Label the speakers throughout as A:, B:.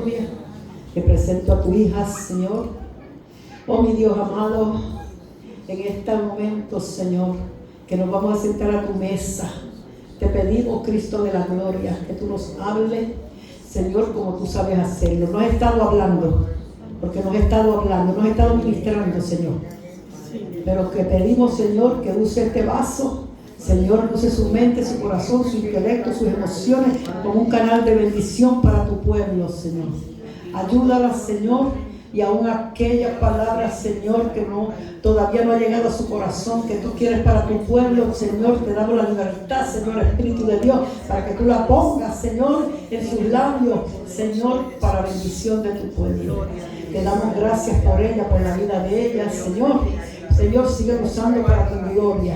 A: misericordia. Te presento a tu hija, Señor. Oh, mi Dios amado, en este momento, Señor, que nos vamos a sentar a tu mesa, te pedimos, Cristo de la gloria, que tú nos hables, Señor, como tú sabes hacerlo. No has estado hablando, porque nos has estado hablando, nos has estado ministrando, Señor. Pero que pedimos, Señor, que use este vaso, Señor, use su mente, su corazón, su intelecto, sus emociones como un canal de bendición para tu pueblo, Señor. Ayúdala, Señor, y aún aquellas palabras, Señor, que todavía no ha llegado a su corazón, que tú quieres para tu pueblo, Señor, te damos la libertad, Señor, Espíritu de Dios, para que tú la pongas, Señor, en sus labios, Señor, para bendición de tu pueblo. Te damos gracias por ella, por la vida de ella, Señor. Señor, sigue usando para tu gloria.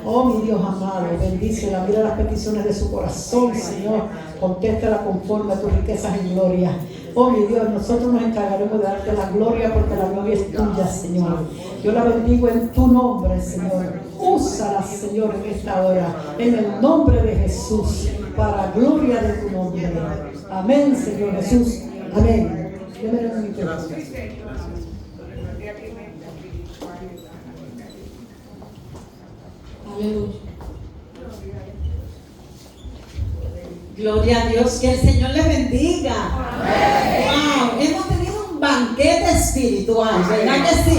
A: Oh, mi Dios amado, bendícela, mira las peticiones de su corazón, Señor. Contéstala conforme a tus riquezas en gloria. Oh, mi Dios, nosotros nos encargaremos de darte la gloria, porque la gloria es tuya, Señor. Yo la bendigo en tu nombre, Señor. Úsala, Señor, en esta hora, en el nombre de Jesús, para gloria de tu nombre. Amén, Señor Jesús. Amén.
B: Aleluya. Gloria a Dios, que el Señor les bendiga. Wow, hemos tenido un banquete espiritual, ¿verdad que sí?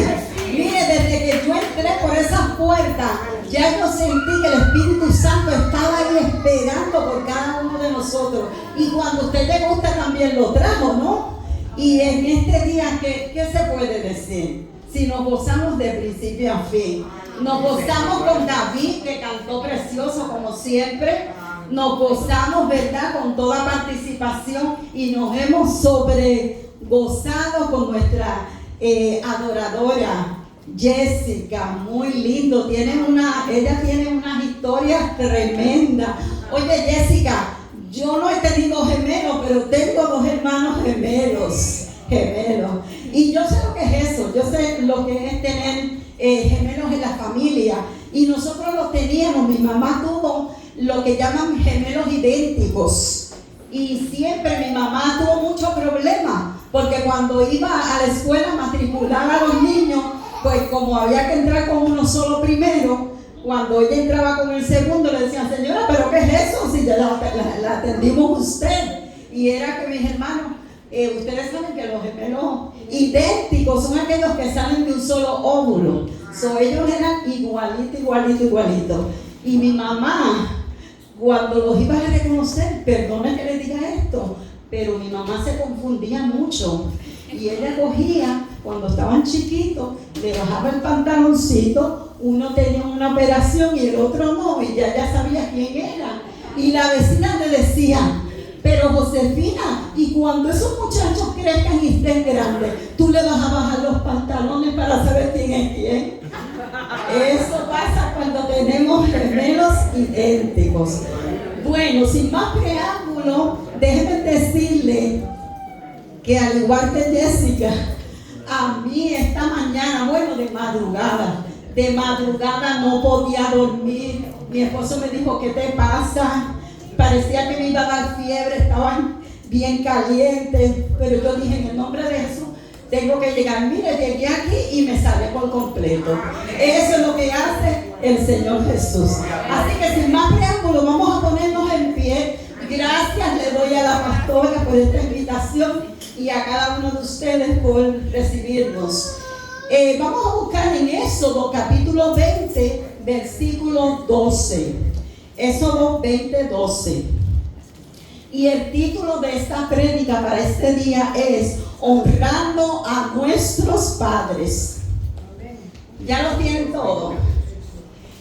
B: Mire, desde que yo entré por esa puerta, ya yo sentí que el Espíritu Santo estaba ahí esperando por cada uno de nosotros. Y cuando a usted le gusta también lo trajo, ¿no? Y en este día, ¿qué se puede decir? Si nos gozamos de principio a fin. Nos gozamos con David, que cantó precioso como siempre. Nos gozamos, ¿verdad?, con toda participación, y nos hemos sobregozado con nuestra adoradora Jessica. Muy lindo. Ella tiene unas historias tremendas. Oye, Jessica, yo no he tenido gemelos, pero tengo 2 hermanos gemelos. Y yo sé lo que es eso. Yo sé lo que es tener gemelos en la familia. Y nosotros los teníamos. Mi mamá tuvo lo que llaman gemelos idénticos. Y siempre mi mamá tuvo muchos problemas, porque cuando iba a la escuela a matricular a los niños, pues como había que entrar con uno solo primero, cuando ella entraba con el segundo, le decían: señora, ¿pero qué es eso? Si ya la atendimos usted. Y era que mis hermanos, ustedes saben que los gemelos idénticos son aquellos que salen de un solo óvulo. Ellos eran igualito. Y mi mamá, cuando los iba a reconocer, perdona que le diga esto, pero mi mamá se confundía mucho. Y ella cogía, cuando estaban chiquitos, le bajaba el pantaloncito, uno tenía una operación y el otro no, y ya sabía quién era. Y la vecina le decía: pero Josefina, y cuando esos muchachos crezcan y estén grandes, tú le vas a bajar los pantalones para saber quién es quién. Eso pasa cuando tenemos gemelos idénticos. Bueno, sin más preámbulo, déjenme decirle que al igual que Jessica, a mí esta mañana, de madrugada no podía dormir. Mi esposo me dijo: ¿qué te pasa? Parecía que me iba a dar fiebre, estaban bien calientes, pero yo dije: en el nombre de Jesús tengo que llegar. Mire, llegué aquí y me salvé por completo. Eso es lo que hace el Señor Jesús. Así que sin más preámbulo, vamos a ponernos en pie. Gracias le doy a la pastora por esta invitación y a cada uno de ustedes por recibirnos. Vamos a buscar en Éxodo capítulo 20, versículo 12. Éxodo 20, 12. Y el título de esta prédica para este día es: honrando a nuestros padres. Ya lo tienen todo.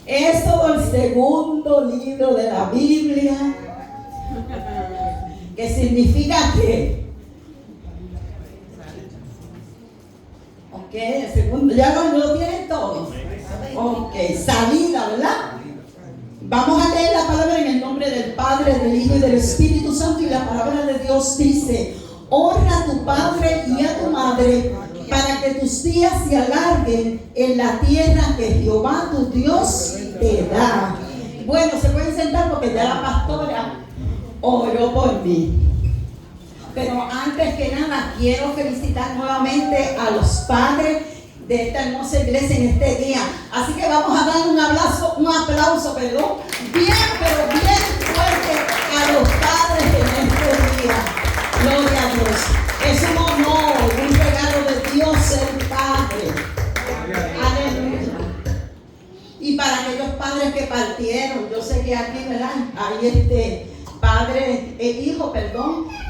B: Éxodo, el segundo libro de la Biblia, que significa que, ok, el segundo, ya lo tienen todo. Ok, salida, ¿verdad? Vamos a leer la palabra en el nombre del Padre, del Hijo y del Espíritu Santo. Y la palabra de Dios dice: honra a tu padre y a tu madre, para que tus días se alarguen en la tierra que Jehová tu Dios te da. Bueno, se pueden sentar porque ya la pastora oró por mí. Pero antes que nada quiero felicitar nuevamente a los padres de esta hermosa iglesia en este día. Así que vamos a dar un aplauso, bien, pero bien fuerte a los padres en este día. Gloria a Dios. Es un honor, un regalo de Dios ser padre. Aleluya. Y para aquellos padres que partieron, yo sé que aquí, ¿verdad? Hay hijos,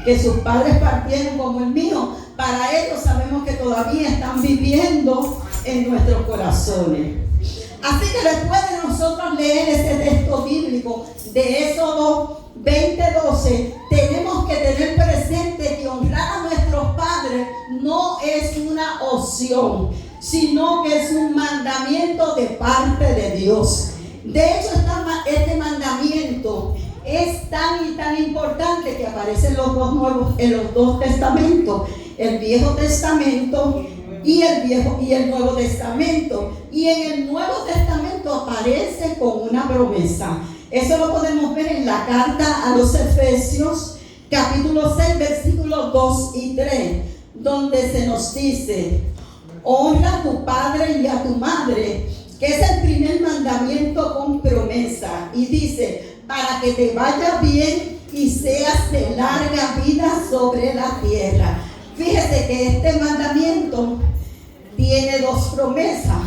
B: que sus padres partieron como el mío. Para ellos sabemos que todavía están viviendo en nuestros corazones. Así que después de nosotros leer ese texto bíblico de Éxodo 20:12, tenemos que tener presente que honrar a nuestros padres no es una opción, sino que es un mandamiento de parte de Dios. De hecho, este mandamiento es tan y tan importante que aparece en los dos testamentos, el Viejo Testamento y el Nuevo Testamento. Y en el Nuevo Testamento aparece con una promesa. Eso lo podemos ver en la carta a los Efesios, capítulo 6, versículos 2 y 3, donde se nos dice: honra a tu padre y a tu madre, que es el primer mandamiento con promesa. Y dice: para que te vaya bien y seas de larga vida sobre la tierra. Fíjese que este mandamiento tiene dos promesas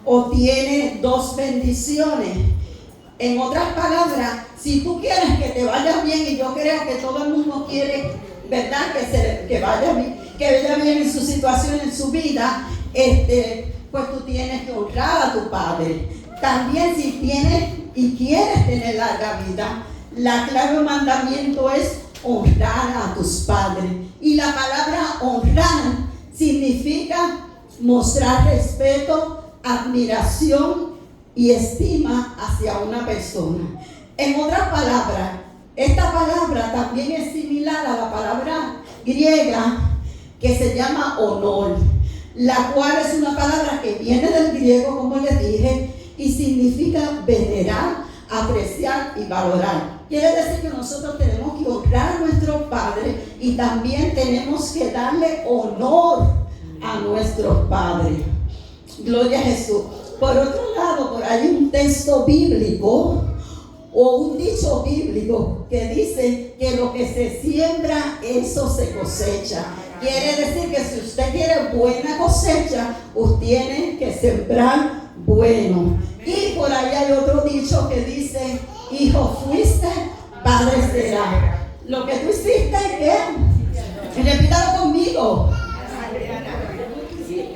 B: o tiene dos bendiciones. En otras palabras, si tú quieres que te vaya bien, y yo creo que todo el mundo quiere, ¿verdad? Que vaya bien en su situación, en su vida, pues tú tienes que honrar a tu padre. También si tienes y quieres tener larga vida, la clave mandamiento es honrar a tus padres. Y la palabra honrar significa mostrar respeto, admiración y estima hacia una persona. En otras palabras, esta palabra también es similar a la palabra griega que se llama honor, la cual es una palabra que viene del griego, como les dije, y significa venerar, apreciar y valorar. Quiere decir que nosotros tenemos que honrar a nuestros padres y también tenemos que darle honor a nuestros padres. Gloria a Jesús. Por otro lado, por ahí un texto bíblico o un dicho bíblico que dice que lo que se siembra, eso se cosecha. Quiere decir que si usted quiere buena cosecha, usted tiene que sembrar bueno. Y por ahí hay otro dicho que dice: hijo fuiste, padre será. Lo que tú hiciste, ¿qué? Repítalo conmigo.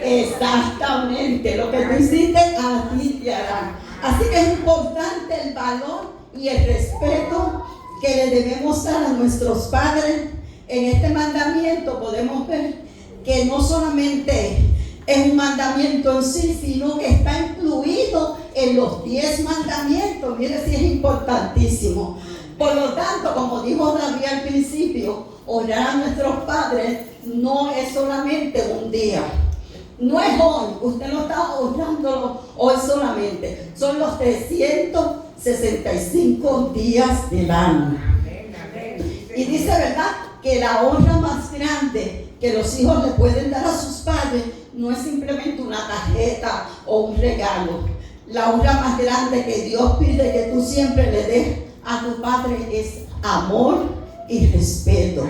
B: Exactamente, lo que tú hiciste a ti te harán. Así que es importante el valor y el respeto que le debemos dar a nuestros padres. En este mandamiento podemos ver que no solamente es un mandamiento en sí, sino que está incluido en los 10 mandamientos. Mire si es importantísimo. Por lo tanto, como dijo David al principio, honrar a nuestros padres no es solamente un día. No es hoy, usted no está honrándolo hoy solamente. Son los 365 días del año. Y dice, ¿verdad?, que la honra más grande que los hijos le pueden dar a sus padres no es simplemente una tarjeta o un regalo. La honra más grande que Dios pide que tú siempre le des a tu padre es amor y respeto.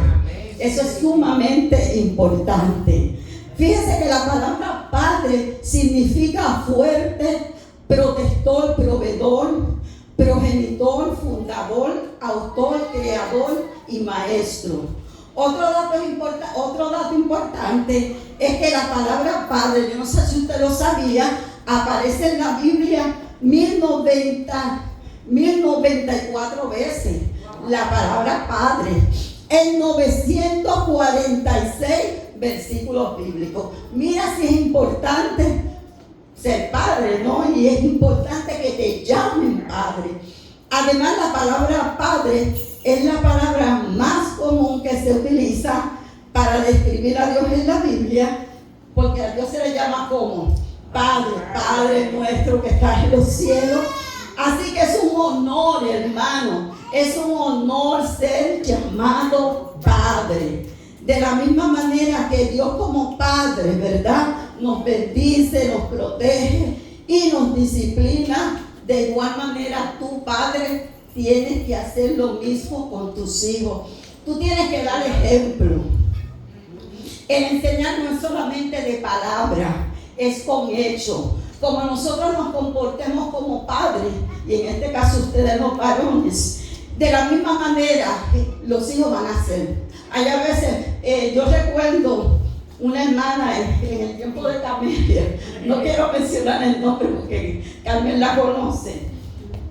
B: Eso es sumamente importante. Fíjese que la palabra padre significa fuerte, protector, proveedor, progenitor, fundador, autor, creador y maestro. Otro dato importante es que la palabra padre, yo no sé si usted lo sabía, aparece en la Biblia 1094 veces. La palabra padre en 946 versículos bíblicos. Mira si es importante ser padre, ¿no? Y es importante que te llamen padre. Además, la palabra padre es la palabra más común que se utiliza para describir a Dios en la Biblia, porque a Dios se le llama como Padre, Padre nuestro que estás en los cielos. Así que es un honor, hermano, es un honor ser llamado Padre. De la misma manera que Dios como Padre, ¿verdad?, nos bendice, nos protege y nos disciplina, de igual manera tú, Padre, tienes que hacer lo mismo con tus hijos. Tú tienes que dar ejemplo. El enseñar no es solamente de palabra, es con hecho. Como nosotros nos comportemos como padres, y en este caso ustedes los varones, de la misma manera los hijos van a ser. Hay a veces, yo recuerdo una hermana en el tiempo de Camelia, no quiero mencionar el nombre porque Carmen la conoce.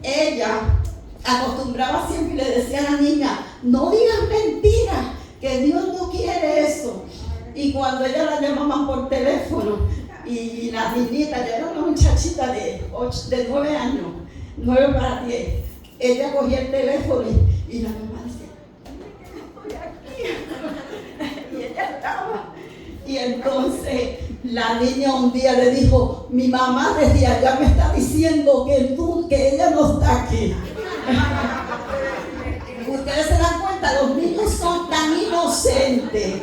B: Ella acostumbraba siempre y le decía a la niña: no digas mentiras, que Dios no quiere eso. Y cuando ella la llamaban por teléfono, y la niñita, ya era una muchachita de 9 años, 9 para 10, ella cogía el teléfono y la mamá decía: estoy aquí. Y ella estaba. Y entonces la niña un día le dijo: mi mamá desde allá me está diciendo que ella no está aquí. Ustedes se dan cuenta, los niños son tan inocentes,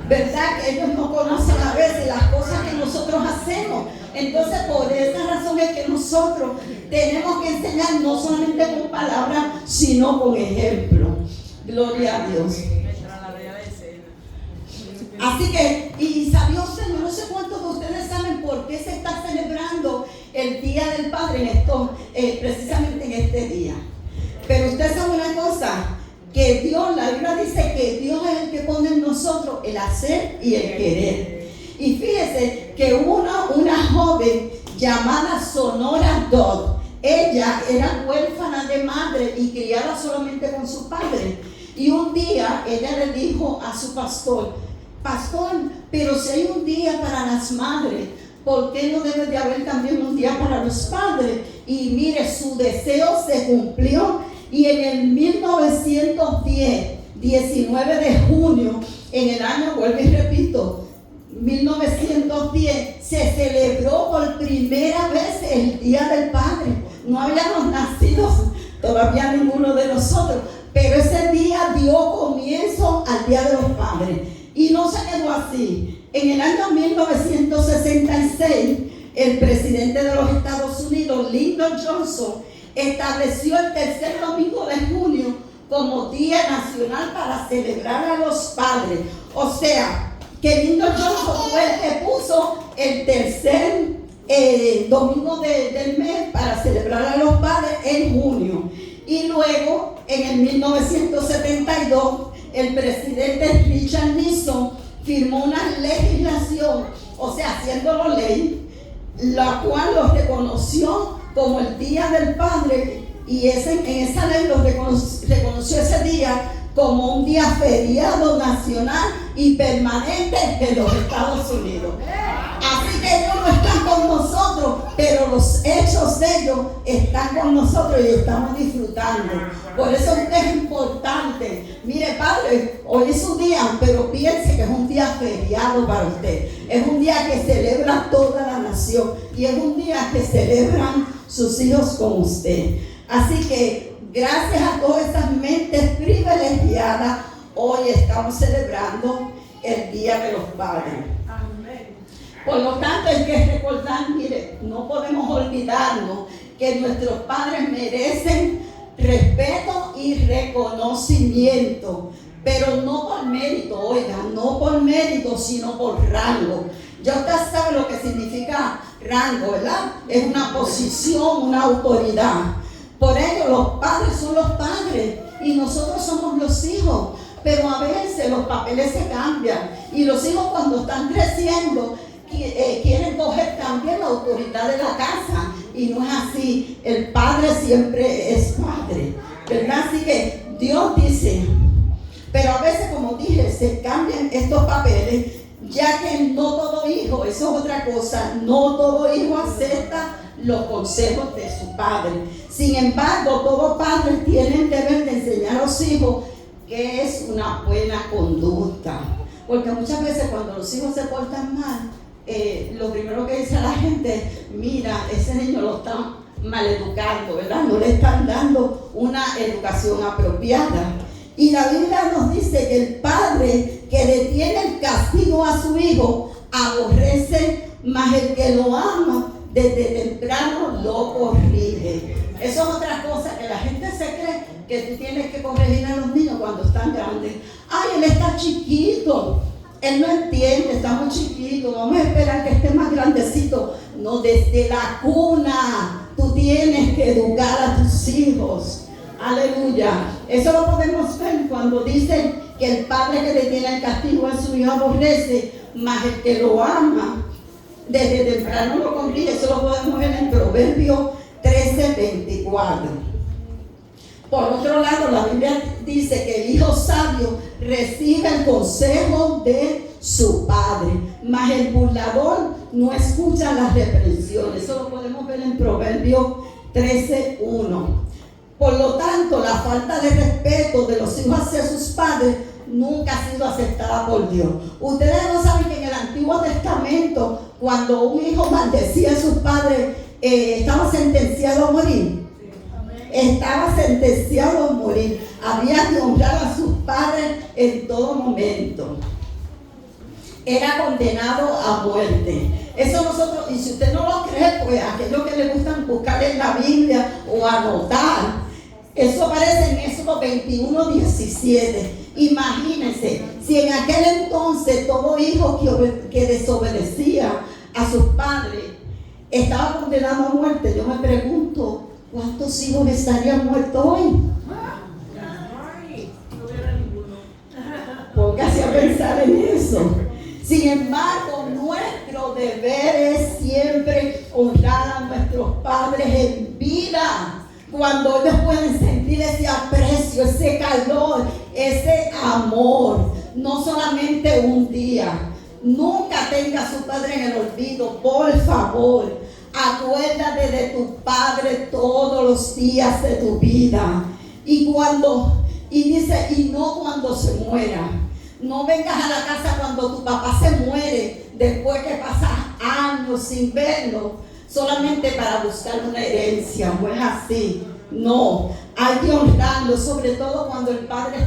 B: ¿verdad?, que ellos no conocen a veces las cosas que nosotros hacemos. Entonces, por esa razón es que nosotros tenemos que enseñar no solamente con palabras, sino con ejemplo. Gloria a Dios. Así que, y sabía usted, yo no sé cuántos de ustedes saben por qué se está celebrando el Día del Padre precisamente en este día. Pero usted sabe una cosa, que Dios, la Biblia dice que Dios es el que pone en nosotros el hacer y el querer. Y fíjese que una joven llamada Sonora Dodd, ella era huérfana de madre y criada solamente con su padre. Y un día ella le dijo a su pastor: pastor, pero si hay un día para las madres, ¿por qué no debe de haber también un día para los padres? Y mire, su deseo se cumplió. Y en el 1910, 19 de junio, en el año, vuelvo y repito, 1910, se celebró por primera vez el Día del Padre. No habíamos nacido todavía ninguno de nosotros, pero ese día dio comienzo al Día de los Padres. Y no se quedó así. En el año 1966, el presidente de los Estados Unidos, Lyndon Johnson, estableció el tercer domingo de junio como Día Nacional para celebrar a los padres. O sea, que Lyndon Johnson fue el que puso el tercer domingo del mes para celebrar a los padres en junio. Y luego, en el 1972, el presidente Richard Nixon firmó una legislación, o sea, haciéndolo ley, la cual lo reconoció como el Día del Padre, y en esa ley lo reconoció ese día como un día feriado nacional y permanente en los Estados Unidos. Así que ellos no están con nosotros, pero los hechos de ellos están con nosotros y estamos disfrutando. Por eso es importante. Mire, padre, hoy es su día, pero piense que es un día feriado para usted. Es un día que celebra toda la nación y es un día que celebran sus hijos con usted. Así que gracias a todas estas mentes privilegiadas, hoy estamos celebrando el Día de los Padres. Por lo tanto, hay que recordar, mire, no podemos olvidarnos que nuestros padres merecen respeto y reconocimiento, pero no por mérito, oiga, no por mérito, sino por rango. Ya usted sabe lo que significa rango, ¿verdad? Es una posición, una autoridad. Por ello, los padres son los padres y nosotros somos los hijos. Pero a veces los papeles se cambian y los hijos, cuando están creciendo, quieren coger también la autoridad de la casa, y no es así. El padre siempre es padre, ¿verdad? Así que Dios dice, pero a veces, como dije, se cambian estos papeles, ya que no todo hijo, eso es otra cosa, no todo hijo acepta los consejos de su padre. Sin embargo, todo padre tiene el deber de enseñar a los hijos que es una buena conducta, porque muchas veces cuando los hijos se portan mal, lo primero que dice la gente: mira, ese niño lo están maleducando, ¿verdad? No le están dando una educación apropiada. Y la Biblia nos dice que el padre que detiene el castigo a su hijo aborrece, mas el que lo ama desde temprano lo corrige. Eso es otra cosa, que la gente se cree que tú tienes que corregir a los niños cuando están grandes. Ay, él está chiquito, él no entiende, está muy chiquito, vamos a esperar que esté más grandecito. No, desde la cuna tú tienes que educar a tus hijos. Aleluya. Eso lo podemos ver cuando dicen que el padre que detiene el castigo a su hijo aborrece, mas el que lo ama desde temprano lo corrige. Eso lo podemos ver en Proverbios 13:24. Por otro lado, la Biblia dice que el hijo sabio recibe el consejo de su padre, mas el burlador no escucha las reprensiones. Eso lo podemos ver en Proverbios 13:1. Por lo tanto, la falta de respeto de los hijos hacia sus padres nunca ha sido aceptada por Dios. Ustedes no saben que en el Antiguo Testamento, cuando un hijo maldecía a sus padres, estaba sentenciado a morir. Estaba sentenciado a morir. Había que honrar a sus padres en todo momento. Era condenado a muerte. Eso nosotros, y si usted no lo cree, pues aquellos que le gustan buscar en la Biblia o anotar, eso aparece en Éxodo 21:17. Imagínense, si en aquel entonces todo hijo que desobedecía a sus padres estaba condenado a muerte, yo me pregunto, ¿cuántos hijos estarían muertos hoy? Póngase a pensar en eso. Sin embargo, nuestro deber es siempre honrar a nuestros padres en vida, cuando ellos pueden sentir ese aprecio, ese calor, ese amor, no solamente un día. Nunca tenga a su padre en el olvido, por favor. Acuérdate de tu padre todos los días de tu vida. Y dice, y no cuando se muera. No vengas a la casa cuando tu papá se muere, después que pasas años sin verlo, solamente para buscar una herencia. No es así. No, hay que honrarlo, sobre todo cuando el padre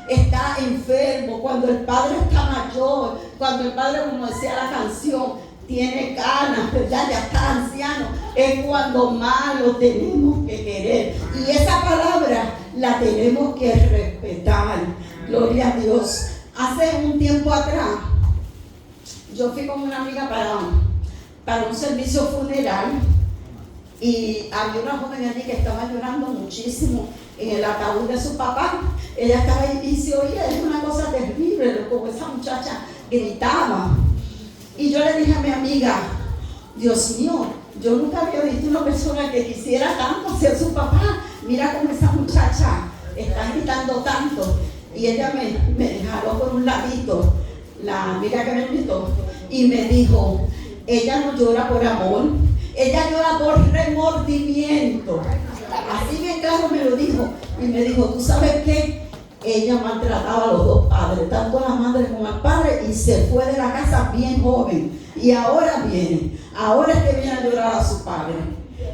B: está enfermo, cuando el padre está mayor, cuando el padre, como decía la canción, tiene canas, ¿verdad? Ya está anciano. Es cuando más lo tenemos que querer. Y esa palabra la tenemos que respetar. Gloria a Dios. Hace un tiempo atrás, yo fui con una amiga para un servicio funeral y había una joven allí que estaba llorando muchísimo en el ataúd de su papá. Ella estaba ahí y se oía, es una cosa terrible, como esa muchacha gritaba. Y yo le dije a mi amiga, Dios mío, yo nunca había visto una persona que quisiera tanto hacia su papá. Mira cómo esa muchacha está gritando tanto. Y ella me jaló por un ladito, la amiga que me invitó, y me dijo, ella no llora por amor, ella llora por remordimiento. Así bien claro me lo dijo. Y me dijo, ¿tú sabes qué? Ella maltrataba a los dos padres, tanto a la madre como al padre, y se fue de la casa bien joven. Y ahora es que viene a llorar a su padre.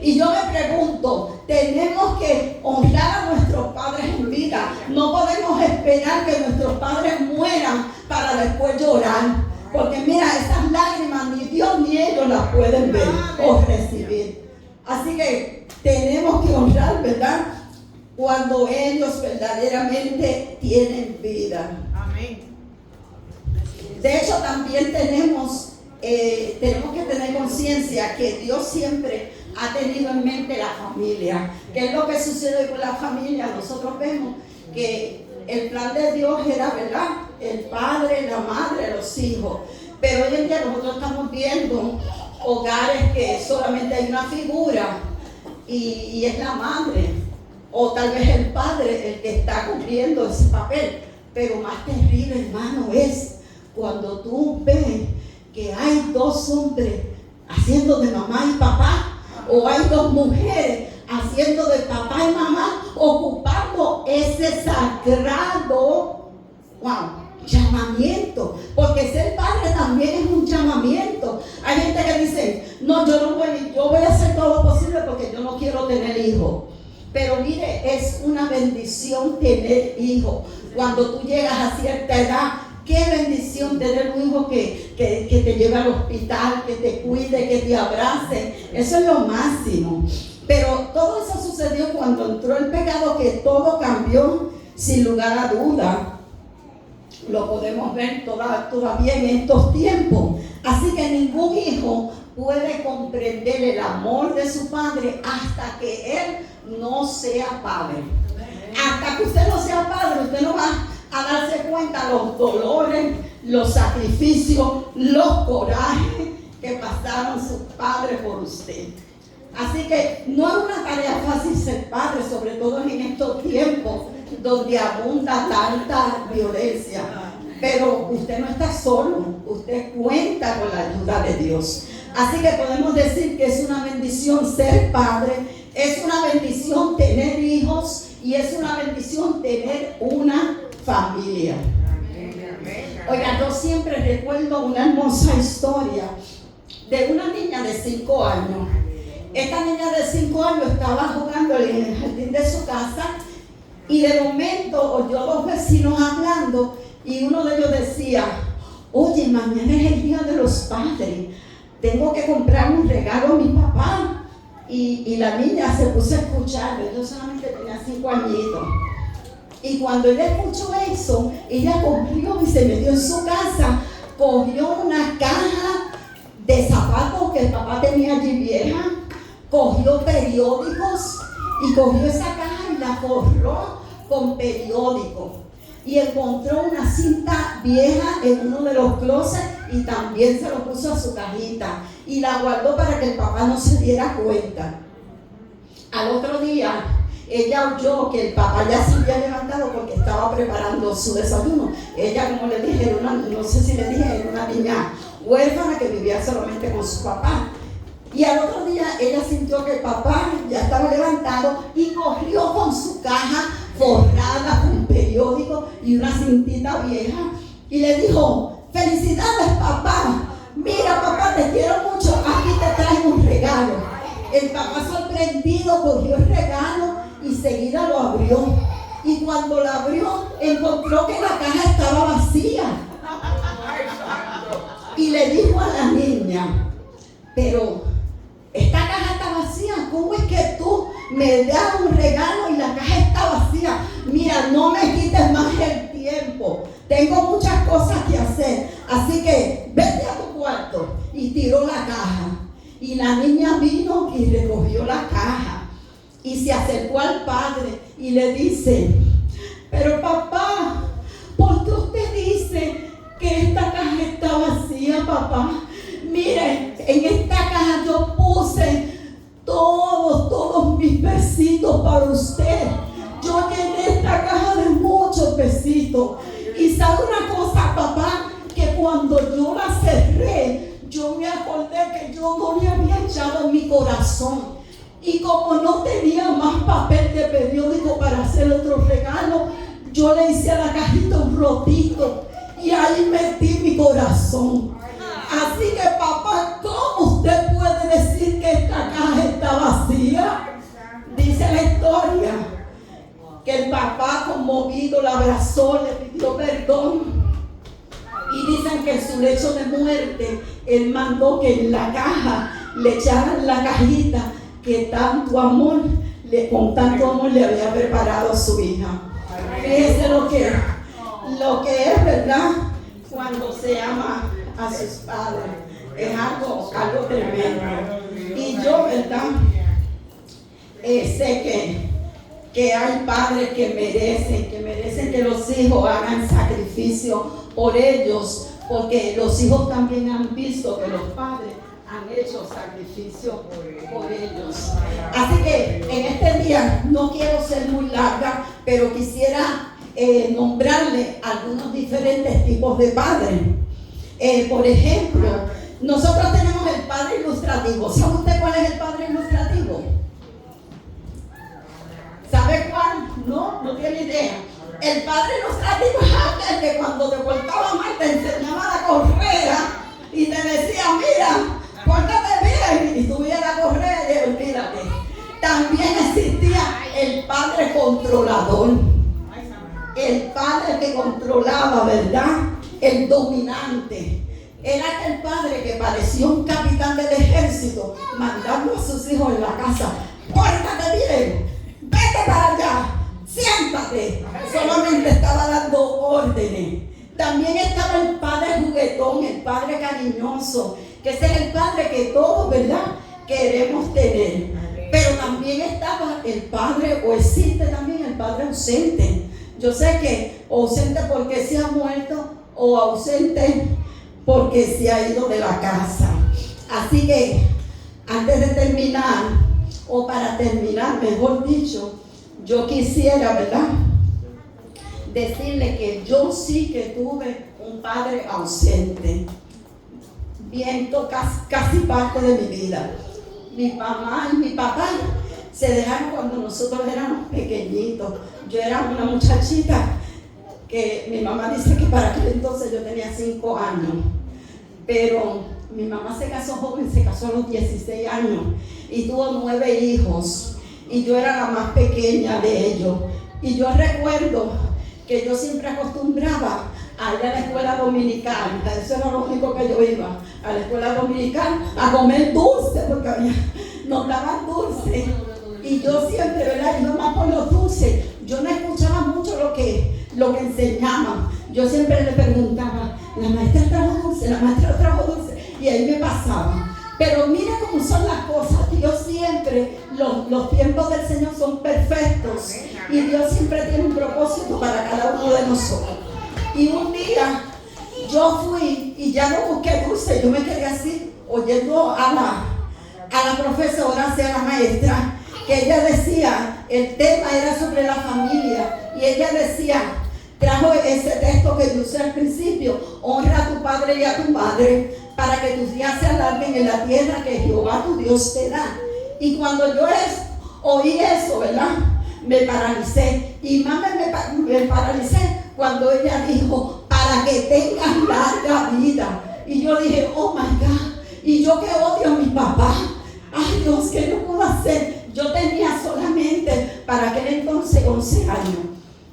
B: Y yo me pregunto, tenemos que honrar a nuestros padres en vida. No podemos esperar que nuestros padres mueran para después llorar. Porque mira, esas lágrimas ni Dios ni ellos las pueden ver o recibir. Así que tenemos que honrar, ¿verdad? Cuando ellos verdaderamente tienen vida. Amén. De hecho, también tenemos que tener conciencia que Dios siempre ha tenido en mente la familia. ¿Qué es lo que sucede con la familia? Nosotros vemos que el plan de Dios era, ¿verdad?, el padre, la madre, los hijos. Pero hoy en día nosotros estamos viendo hogares que solamente hay una figura y es la madre. O tal vez el padre el que está cumpliendo ese papel. Pero más terrible, hermano, es cuando tú ves que hay dos hombres haciendo de mamá y papá, o hay dos mujeres haciendo de papá y mamá, ocupando ese sagrado, llamamiento. Porque ser padre también es un llamamiento. Hay gente que dice, no, yo voy a hacer todo lo posible porque yo no quiero tener hijos. Pero mire, es una bendición tener hijos. Cuando tú llegas a cierta edad, Qué bendición tener un hijo que te lleve al hospital, que te cuide, que te abrace. Eso es lo máximo. Pero todo eso sucedió cuando entró el pecado, que todo cambió sin lugar a duda. Lo podemos ver todavía en estos tiempos. Así que ningún hijo puede comprender el amor de su padre hasta que él no sea padre. Hasta que usted no sea padre, usted no va a darse cuenta los dolores, los sacrificios, los corajes que pasaron sus padres por usted. Así que no es una tarea fácil ser padre, sobre todo en estos tiempos donde abunda tanta violencia. Pero usted no está solo, usted cuenta con la ayuda de Dios. Así que podemos decir que es una bendición ser padre, es una bendición tener hijos y es una bendición tener una familia. Oiga, yo siempre recuerdo una hermosa historia de una niña de 5 años. Esta niña de 5 años estaba jugando en el jardín de su casa y de momento oyó a 2 vecinos hablando y uno de ellos decía: oye, mañana es el día de los padres, tengo que comprar un regalo a mi papá. Y la niña se puso a escuchar, ella solamente tenía 5 añitos. Y cuando ella escuchó eso, ella corrió y se metió en su casa, cogió una caja de zapatos que el papá tenía allí vieja, cogió periódicos y cogió esa caja y la forró con periódicos. Y encontró una cinta vieja en uno de los closets y también se lo puso a su cajita y la guardó para que el papá no se diera cuenta. Al otro día, ella oyó que el papá ya se había levantado porque estaba preparando su desayuno. Ella, como le dije, no sé si le dije, era una niña huérfana que vivía solamente con su papá. Y al otro día ella sintió que el papá ya estaba levantado y corrió con su caja forrada con periódico y una cintita vieja y le dijo: felicidades, papá, mira, papá, te quiero mucho, aquí te traigo un regalo. El papá, sorprendido, cogió el regalo y seguida lo abrió, y cuando lo abrió encontró que la caja estaba vacía y le dijo a la niña: pero esta caja está vacía, ¿cómo es que tú me das un regalo y la caja está vacía? Mira, no me quites más el tiempo, tengo muchas cosas que hacer, así que vete a tu cuarto. Y tiró la caja, y la niña vino y recogió la caja y se acercó al padre y le dice: pero papá, ¿por qué usted dice que esta caja está vacía, papá? Mire, en esta caja yo puse todos mis pesitos para usted. Yo llené esta caja de muchos pesitos. Y sabe una cosa, papá, que cuando yo la cerré, yo me acordé que yo no le había echado en mi corazón. Y como no tenía más papel de periódico para hacer otro regalo, yo le hice a la cajita un rotito y ahí metí mi corazón. Así que, papá, ¿cómo usted puede decir que esta caja está vacía? Dice la historia que el papá, conmovido, la abrazó, le pidió perdón. Y dicen que en su lecho de muerte, él mandó que en la caja le echaran la cajita que con tanto amor le había preparado a su hija. Fíjese lo que es, ¿verdad? Cuando se ama a sus padres, es algo tremendo. Y yo, ¿verdad? Sé que hay padres que merecen que los hijos hagan sacrificio por ellos, porque los hijos también han visto que los padres han hecho sacrificio por ellos. Así que en este día no quiero ser muy larga, pero quisiera nombrarle algunos diferentes tipos de padres. Por ejemplo, nosotros tenemos el padre ilustrativo. ¿Sabe usted cuál es el padre ilustrativo? ¿Sabe cuál? No tiene idea. El padre ilustrativo es aquel que cuando te portaba mal te enseñaba la correa y te decía: mira, pórtate bien, y tú vienes a correr y olvídate. También existía el padre controlador. El padre que controlaba, ¿verdad? el dominante. Era aquel padre que parecía un capitán del ejército, mandando a sus hijos en la casa: pórtate bien, vete para allá, siéntate. Solamente estaba dando órdenes. También estaba el padre juguetón, el padre cariñoso, que ese es el padre que todos, ¿verdad?, queremos tener. Pero también estaba el padre, o existe también el padre ausente. Yo sé que ausente porque se ha muerto, o ausente porque se ha ido de la casa. Así que antes de terminar, o para terminar, mejor dicho, yo quisiera, ¿verdad?, decirle que yo sí que tuve un padre ausente, viendo casi parte de mi vida. Mi mamá y mi papá se dejaron cuando nosotros éramos pequeñitos. Yo era una muchachita que mi mamá dice que para aquel entonces yo tenía 5 años. Pero mi mamá se casó joven, se casó a los 16 años y tuvo 9 hijos. Y yo era la más pequeña de ellos. Y yo recuerdo que yo siempre acostumbraba a ir a la escuela dominical. Eso era lo único que yo iba, a la escuela dominical, a comer dulce, porque nos daban dulce. Y yo siempre, ¿verdad?, iba más por los dulces. Yo no escuchaba mucho lo que enseñaban. Yo siempre le preguntaba: la maestra trajo dulce, la maestra trajo dulce, y ahí me pasaba. Pero mira cómo son las cosas. Dios siempre, los tiempos del Señor son perfectos, y Dios siempre tiene un propósito para cada uno de nosotros. Y un día yo fui y ya no busqué dulce, yo me quedé así oyendo a la profesora, a la maestra, que ella decía, el tema era sobre la familia, y ella decía, trajo ese texto que yo usé al principio: honra a tu padre y a tu madre, para que tus días se alarguen en la tierra que Jehová tu Dios te da. Y cuando yo oí eso, ¿verdad?, me paralicé. Y más me paralicé cuando ella dijo: para que tengas larga vida. Y yo dije: oh my God. Y yo que odio a mi papá, ay Dios, ¿qué no puedo hacer? Yo tenía solamente para aquel entonces 11 años.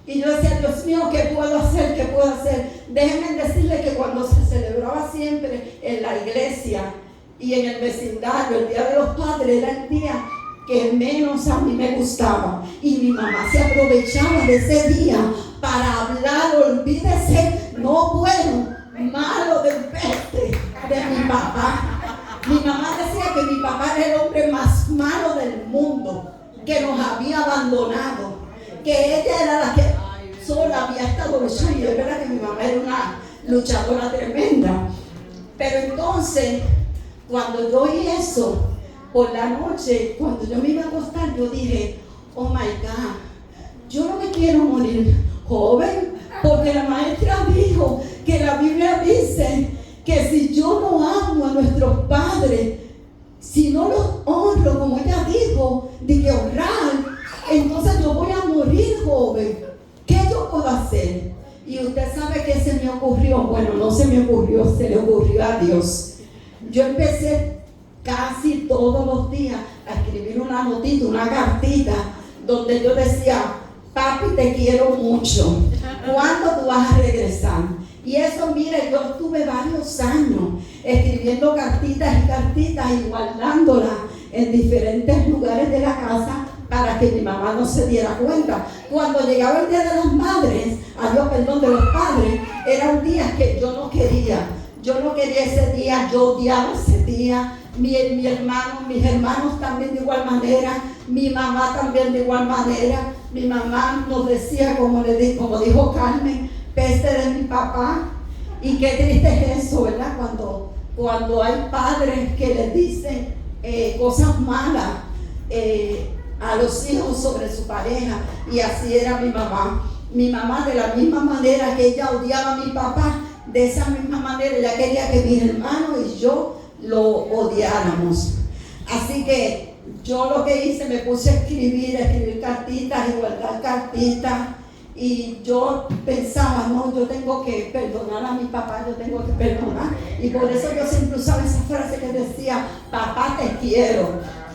B: Y yo decía: Dios mío, ¿qué puedo hacer? ¿Qué puedo hacer? Déjenme decirles que cuando se celebraba siempre en la iglesia y en el vecindario, el Día de los Padres era el día que menos a mí me gustaba. Y mi mamá se aprovechaba de ese día para hablar, olvídese, no bueno, malo del peste de mi papá. Mi mamá decía que mi papá era el hombre más malo del mundo, que nos había abandonado, que ella era la que sola había estado luchando. Y es verdad que mi mamá era una luchadora tremenda. Pero entonces, cuando yo oí eso, por la noche, cuando yo me iba a acostar, yo dije: oh my God, yo no me quiero morir joven, porque la maestra dijo que la Biblia dice que si yo no amo a nuestros padres, si no los honro, como ella dijo, de que honrar, entonces yo voy a morir joven. ¿Qué yo puedo hacer? Y usted sabe que se me ocurrió. Bueno, no se me ocurrió, se le ocurrió a Dios. Yo empecé casi todos los días a escribir una notita, una cartita, donde yo decía: papi, te quiero mucho, ¿cuándo tú vas a regresar? Y eso, mire, yo estuve varios años escribiendo cartitas y cartitas y guardándolas en diferentes lugares de la casa para que mi mamá no se diera cuenta. Cuando llegaba el Día de las Madres, de los padres, era un día que yo no quería. Yo no quería ese día, yo odiaba ese día. Mis hermanos también de igual manera, mi mamá también de igual manera. Mi mamá nos decía, como dijo Carmen, peste de mi papá. Y qué triste es eso, ¿verdad? Cuando hay padres que les dicen cosas malas a los hijos sobre su pareja. Y así era mi mamá. Mi mamá, de la misma manera que ella odiaba a mi papá, de esa misma manera ella quería que mis hermanos y yo lo odiáramos. Así que yo lo que hice, me puse a escribir cartitas y guardar cartitas. Y yo pensaba: no, yo tengo que perdonar a mi papá, yo tengo que perdonar. Y por eso yo siempre usaba esa frase que decía: papá, te quiero,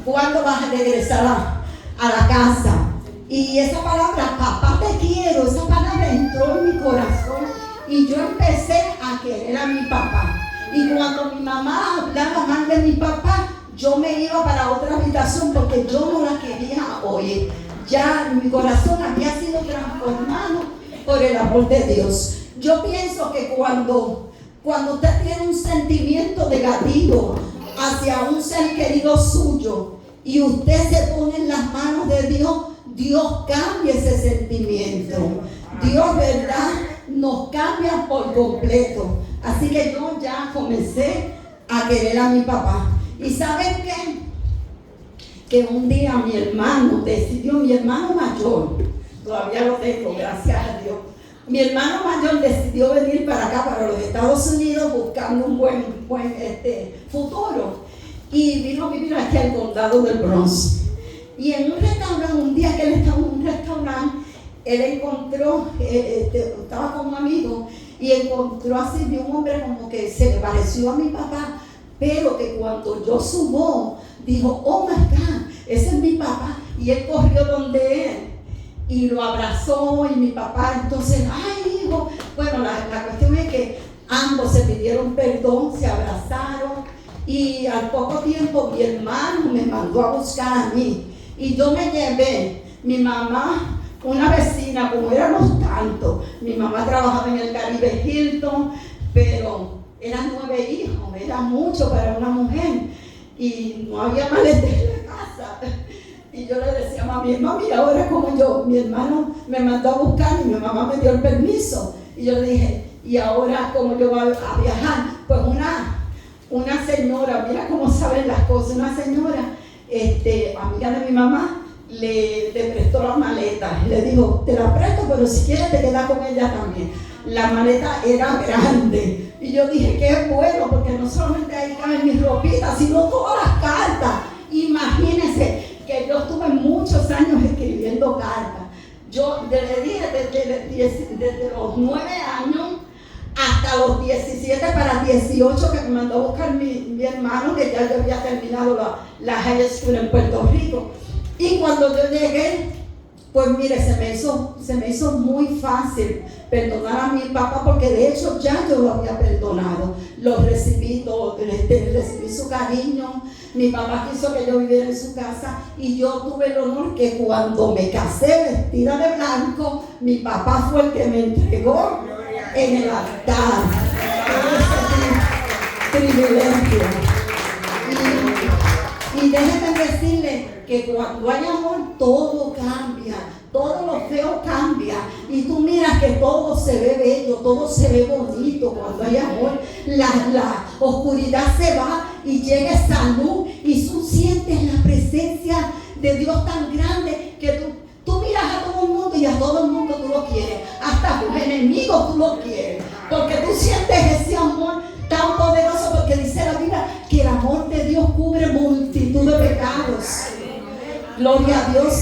B: ¿cuándo vas a regresar a la casa? Y esa palabra, papá, te quiero, esa palabra entró en mi corazón Y yo empecé a querer a mi papá. Y cuando mi mamá hablaba mal de mi papá, yo me iba para otra habitación porque yo no la quería oír. Ya mi corazón había sido transformado por el amor de Dios. Yo pienso que cuando usted tiene un sentimiento negativo hacia un ser querido suyo y usted se pone en las manos de Dios, Dios cambia ese sentimiento. Dios, ¿verdad?, nos cambia por completo. Así que yo ya comencé a querer a mi papá. ¿Y saben qué? Que un día mi hermano mayor, todavía lo tengo, gracias a Dios, mi hermano mayor decidió venir para acá, para los Estados Unidos, buscando un buen futuro. Y vino a vivir aquí al condado del Bronx. Y en un restaurante, un día que él estaba en un restaurante, él encontró, estaba con un amigo, y encontró así de un hombre como que se le pareció a mi papá, pero que cuando yo subo, dijo, oh my God, ese es mi papá. Y él corrió donde él y lo abrazó, y mi papá entonces, ay hijo, bueno, la cuestión es que ambos se pidieron perdón, se abrazaron, y al poco tiempo mi hermano me mandó a buscar a mí, y yo me llevé, mi mamá, una vecina, como éramos tantos, mi mamá trabajaba en el Caribe Hilton, pero eran 9 hijos, era mucho para una mujer, y no había maleta en la casa. Y yo le decía a mami, ahora como yo, mi hermano me mandó a buscar y mi mamá me dio el permiso. Y yo le dije, y ahora como yo voy a viajar, pues una señora, mira cómo saben las cosas, una señora, amiga de mi mamá, le prestó la maleta. Le dijo, te la presto, pero si quieres te quedas con ella también. La maleta era grande. Y yo dije, qué bueno, porque no solamente ahí caben mis ropitas, sino todas las cartas. Imagínense que yo estuve muchos años escribiendo cartas. Yo desde los 9 años hasta los 17 para 18 que me mandó a buscar mi hermano, que ya yo había terminado la high school en Puerto Rico. Y cuando yo llegué, pues mire, se me hizo muy fácil perdonar a mi papá, porque de hecho ya yo lo había perdonado. Lo recibí todo, recibí su cariño. Mi papá quiso que yo viviera en su casa, y yo tuve el honor que cuando me casé vestida de blanco, mi papá fue el que me entregó en el altar. Ese privilegio. Y déjenme decirle que cuando hay amor todo cambia, todo lo feo cambia, y tú miras que todo se ve bello, todo se ve bonito cuando hay amor. La oscuridad se va y llega esa luz, y tú sientes la presencia de Dios tan grande que tú miras a todo el mundo, y a todo el mundo tú lo quieres, hasta a tus enemigos tú lo quieres, porque tú sientes ese amor tan poderoso, porque dice la Biblia que el amor de Dios cubre multitud de pecados. Gloria a Dios.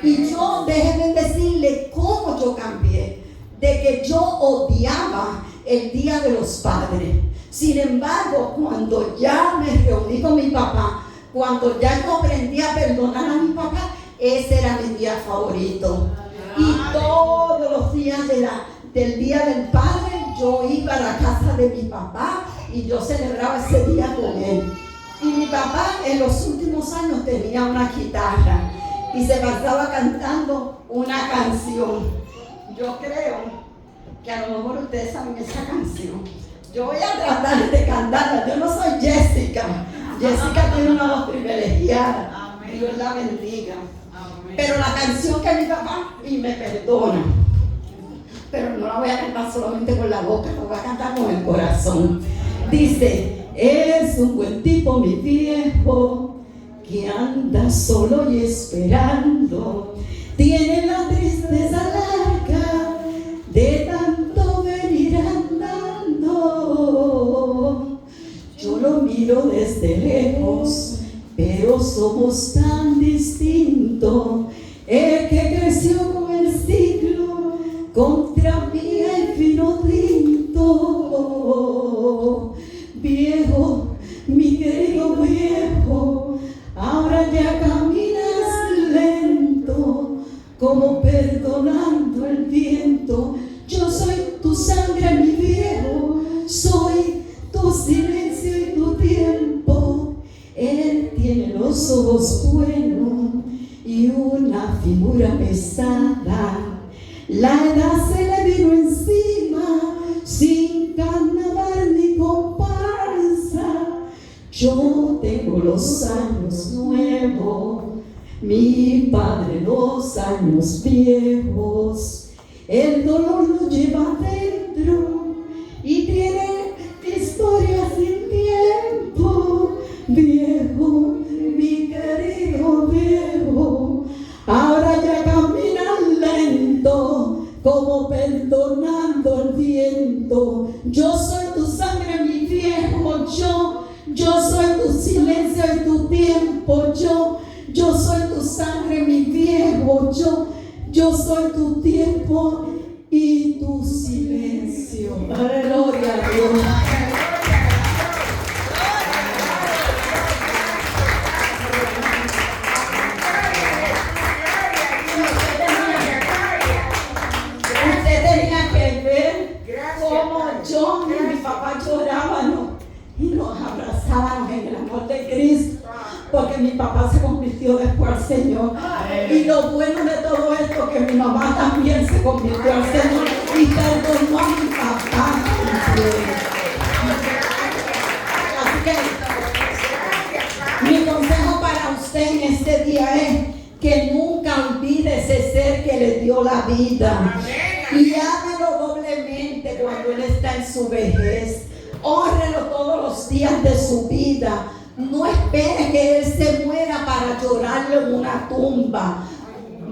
B: Y yo, déjenme decirle cómo yo cambié, de que yo odiaba el Día de los Padres. Sin embargo, cuando ya me reuní con mi papá, cuando ya yo aprendí a perdonar a mi papá, ese era mi día favorito. Y todos los días del Día del Padre, yo iba a la casa de mi papá y yo celebraba ese día con él. Y mi papá en los últimos años tenía una guitarra y se pasaba cantando una canción. Yo creo que a lo mejor ustedes saben esa canción. Yo voy a tratar de cantarla. Yo no soy Jessica. Jessica tiene una voz privilegiada. Dios la bendiga. Pero la canción que mi papá, y me perdona, pero no la voy a cantar solamente con la boca, la voy a cantar con el corazón. Dice, es un buen tipo mi viejo, que anda solo y esperando, tiene la tristeza larga de tanto venir andando. Yo lo miro desde lejos, pero somos tan distintos. El que creció con el siglo, contra mí el vino tinto. Viejo, mi querido viejo, ahora ya caminas lento, como perdonando el viento. Yo soy tu sangre, mi los ojos buenos y una figura pesada. La edad se le vino encima sin carnaval ni comparsa. Yo tengo los años nuevos, mi padre los años viejos. El dolor lo lleva dentro y tiene historia sin tiempo. Viejo, mi querido viejo, ahora ya camina lento, como perdonando el viento. Yo soy tu sangre, mi viejo, yo soy tu silencio y tu tiempo, yo soy tu sangre, mi viejo, yo soy tu tiempo y tu silencio. Gloria a Dios. Usted tenía que ver cómo yo y mi papá llorábamos y nos abrazábamos en el amor de Cristo, porque mi papá se convirtió después al Señor. Y lo bueno de todo esto, que mi mamá también se convirtió al Señor y perdonó a mi papá también. Así que mi consejo para usted en este día es que nunca olvide ese ser que le dio la vida. Y hágalo doblemente cuando Él está en su vejez. Hónrelo todos los días de su vida. No espere que Él se muera para llorarlo en una tumba,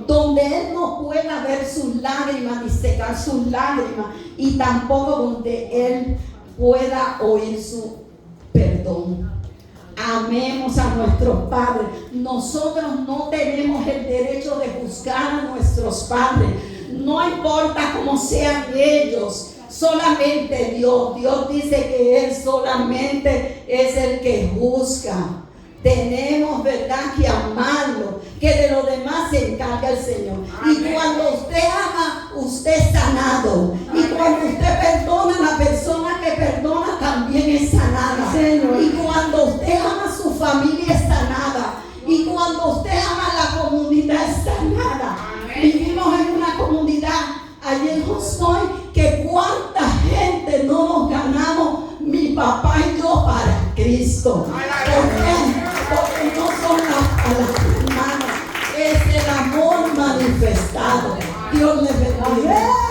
B: donde Él no pueda ver sus lágrimas ni secar sus lágrimas, y tampoco donde Él pueda oír su perdón. Amemos a nuestros padres. Nosotros no tenemos el derecho de juzgar a nuestros padres. No importa cómo sean ellos. Solamente Dios. Dios dice que Él solamente es el que juzga. Tenemos, ¿verdad?, que amarlo, que de lo demás se encarga el Señor. Y cuando usted ama, usted es sanado. Y cuando usted perdona, la persona que perdona también es sanada. Y cuando usted ama, su familia es sanada. Y cuando usted ama, la comunidad es sanada. Vivimos en una comunidad allí en Josué, que cuánta gente no nos ganamos, mi papá y yo, para Cristo. ¿Por qué? Porque no son las hermanas, es el amor manifestado. Dios les bendiga.